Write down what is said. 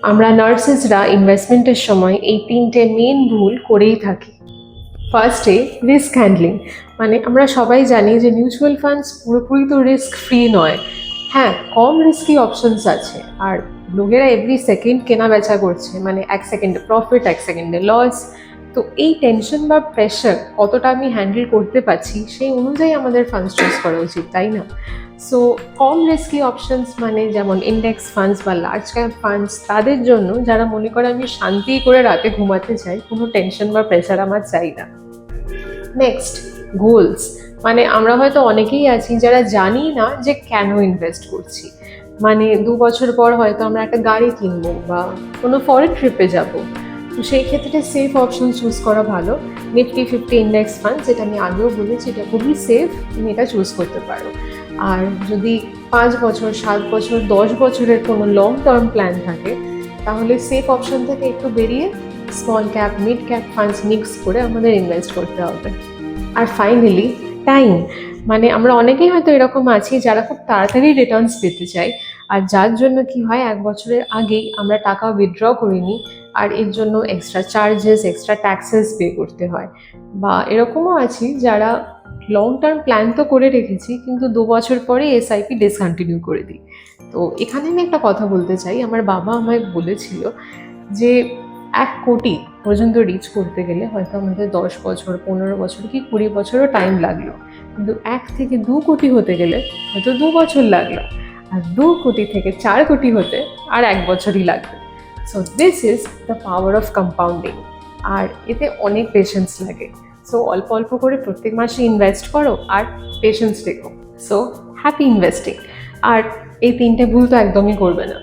আমরা নার্সেসরা ইনভেস্টমেন্টের সময় এই তিনটে মেন ভুল করেই থাকি। ফার্স্টে রিস্ক হ্যান্ডলিং, মানে আমরা সবাই জানি যে মিউচুয়াল ফান্ডস পুরোপুরি তো রিস্ক ফ্রি নয়। হ্যাঁ, কম রিস্কি অপশনস আছে, আর লোকেরা এভরি সেকেন্ড কেনা বেচা করছে, মানে এক সেকেন্ডে প্রফিট, এক সেকেন্ডে লস। তো এই টেনশন বা প্রেশার কতটা আমি হ্যান্ডেল করতে পারছি সেই অনুযায়ী আমাদের ফান্ডস চুজ করা উচিত, তাই না? সো কম রিস্কি অপশনস মানে যেমন ইন্ডেক্স ফান্ডস বা লার্জ ক্যাপ ফান্ডস তাদের জন্য, যারা মনে করে আমি শান্তি করে রাতে ঘুমাতে চাই, কোনো টেনশন বা প্রেশার আমার চাই না। নেক্সট, গোলস, মানে আমরা হয়তো অনেকেই আছি যারা জানি না যে কেন ইনভেস্ট করছি। মানে 2 বছর পর হয়তো আমরা একটা গাড়ি কিনবো বা কোনো ফরেন ট্রিপে যাব। তো সেই ক্ষেত্রে সেফ অপশন চুজ করা ভালো। নিফটি 50 ইন্ডেক্স ফান্ড, যেটা আমি আগেও বলেছি, এটা খুবই সেফ, তুমি এটা চুজ করতে পারো। আর যদি 5 বছর, 7 বছর, 10 বছরের কোনো লং টার্ম প্ল্যান থাকে, তাহলে সেফ অপশন থেকে একটু বেরিয়ে small cap, mid cap funds mix করে আমাদের ইনভেস্ট করতে হবে। আর ফাইনালি টাইম, মানে আমরা অনেকেই হয়তো এরকম আছি যারা খুব তাড়াতাড়ি রিটার্নস পেতে চাই, আর যার জন্য কি হয়, 1 বছরের আগেই আমরা টাকা উইথড্র করে নিই, আর এর জন্য extra charges, extra taxes pay করতে হয়। বা এরকমও আছি যারা লং টার্ম প্ল্যান তো করে রেখেছি, কিন্তু 2 বছর পরে এসআইপি ডিসকন্টিনিউ করে দিই। তো এখানে আমি একটা কথা বলতে চাই, আমার বাবা আমায় বলেছিল যে 1 কোটি পর্যন্ত রিচ করতে গেলে হয়তো আমাদের 10 বছর, 15 বছর কি 20 বছরও টাইম লাগলো, কিন্তু 1 থেকে 2 কোটি হতে গেলে হয়তো 2 বছর লাগলো, আর 2 কোটি থেকে 4 কোটি হতে আর 1 বছরই লাগবে। So this is the power of compounding, আর এতে অনেক পেশেন্স লাগে। সো অল্প অল্প করে প্রত্যেক মাসে ইনভেস্ট করো আর পেশেন্স রেখো। So happy investing. আর এই 3টে ভুল তো একদমই করবে না।